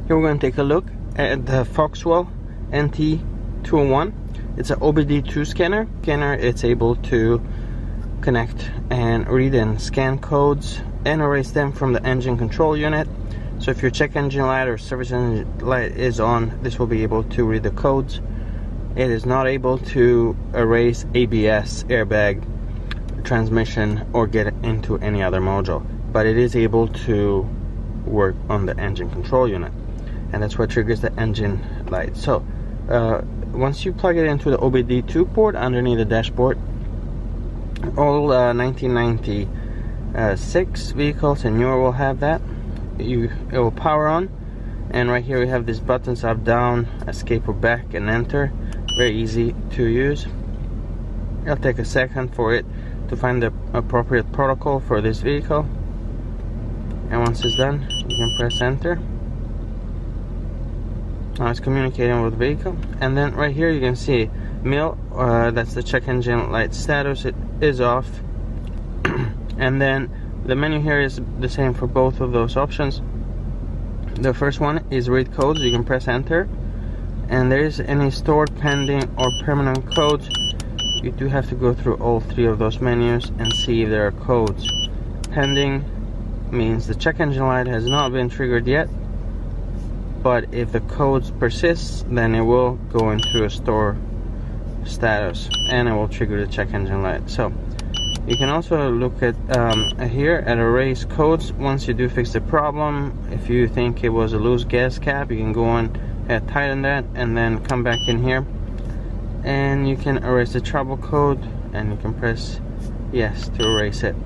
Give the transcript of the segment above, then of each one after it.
Here we're going to take a look at the Foxwell NT201. It's an OBD2 scanner. It's able to connect and read and scan codes and erase them from the engine control unit. So if your check engine light or service engine light is on, this will be able to read the codes. It is not able to erase ABS, airbag, transmission, or get into any other module, but it is able to work on the engine control unit, and that's what triggers the engine light. So once you plug it into the OBD2 port underneath the dashboard, all 1996 vehicles and newer will have that. It will power on, and right here we have these buttons: up, down, escape, or back, and enter. Very easy to use. It'll take a second for it to find the appropriate protocol for this vehicle, and once it's done, you can press enter. Now it's communicating with the vehicle, and then right here you can see MIL, that's the check engine light status. It is off. And then the menu here is the same for both of those options. The first one is read codes. You can press enter, and there is any stored, pending, or permanent codes. You do have to go through all three of those menus and see if there are codes. Pending means the check engine light has not been triggered yet, but if the codes persist, then it will go into a store status and it will trigger the check engine light. So you can also look at here at erase codes. Once you do fix the problem, if you think it was a loose gas cap, you can go on and tighten that, and then come back in here and you can erase the trouble code, and you can press yes to erase it.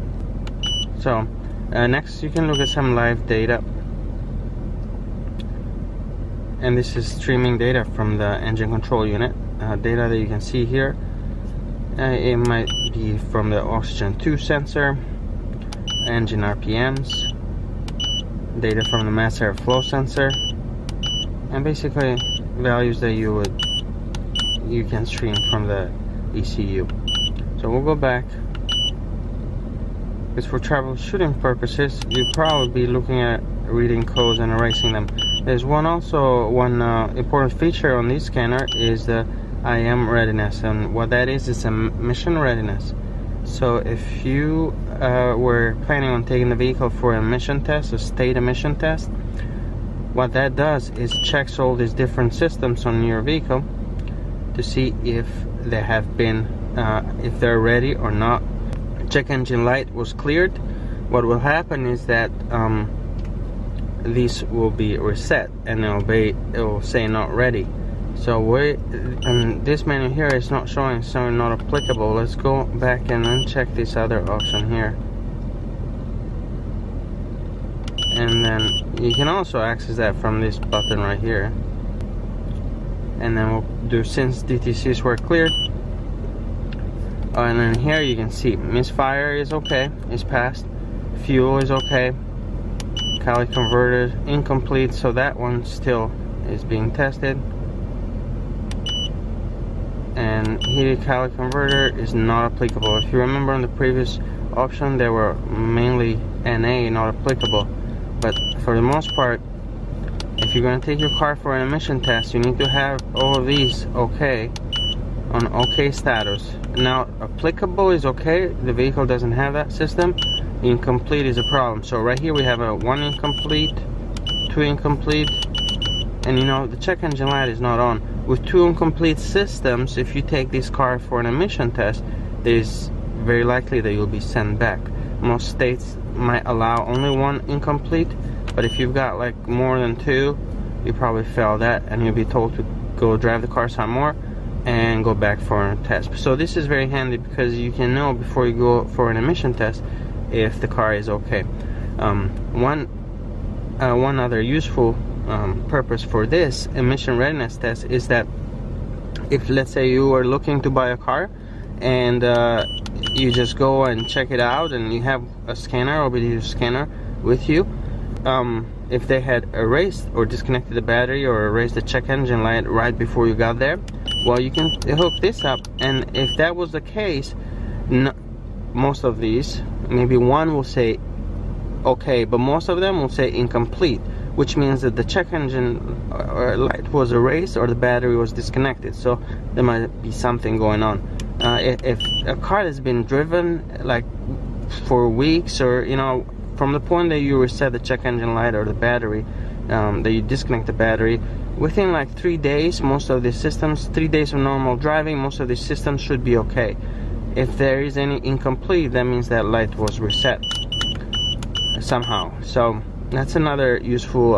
So next you can look at some live data, and this is streaming data from the engine control unit. Data that you can see here, it might be from the oxygen 2 sensor, engine RPMs, data from the mass airflow sensor, and basically values that you can stream from the ECU. So we'll go back, because for troubleshooting purposes you'll probably be looking at reading codes and erasing them. There's one important feature on this scanner is the IM readiness, and what that is a mission readiness. So if you were planning on taking the vehicle for an emission test, a state emission test, what that does is checks all these different systems on your vehicle to see if they have been if they're ready or not. Check engine light was cleared. What will happen is that these will be reset, and it will say not ready. So and this menu here is not showing, so not applicable. Let's go back and uncheck this other option here, and then you can also access that from this button right here. And then we'll do since DTCs were cleared. And then here you can see misfire is okay, is passed. Fuel is okay. Catalytic converter incomplete, so that one still is being tested. And heated catalytic converter is not applicable. If you remember on the previous option, they were mainly NA, not applicable. But for the most part, if you're going to take your car for an emission test, you need to have all of these okay, on okay status. Now applicable is okay, the vehicle doesn't have that system. Incomplete is a problem. So right here we have a 1 incomplete, 2 incomplete, and you know the check engine light is not on. With 2 incomplete systems, if you take this car for an emission test, there's very likely that you'll be sent back. Most states might allow only 1 incomplete, but if you've got like more than 2, you probably fail that, and you'll be told to go drive the car some more and go back for a test. So this is very handy because you can know before you go for an emission test if the car is okay. One other useful purpose for this emission readiness test is that if, let's say, you are looking to buy a car and you just go and check it out, and you have a scanner, OBD2 scanner with you, if they had erased or disconnected the battery or erased the check engine light right before you got there, well, you can hook this up, and if that was the case, most of these, maybe one will say okay, but most of them will say incomplete. which means that the check engine light was erased or the battery was disconnected. So there might be something going on. If a car has been driven like for weeks, or you know, from the point that you reset the check engine light or the battery, that you disconnect the battery, within like 3 days, most of these systems, 3 days of normal driving, most of these systems should be okay. If there is any incomplete, that means that light was reset somehow. So that's another useful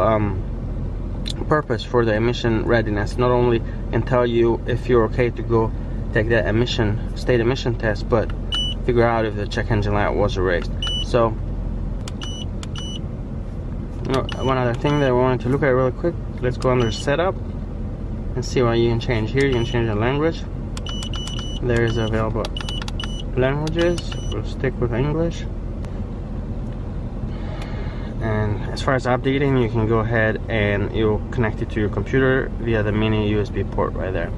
purpose for the emission readiness. Not only can tell you if you're okay to go take that state emission test, but figure out if the check engine light was erased. So one other thing that I wanted to look at really quick, let's go under setup and see what you can change. Here you can change the language. There is available languages. We'll stick with English. And as far as updating, you can go ahead and you'll connect it to your computer via the mini USB port right there.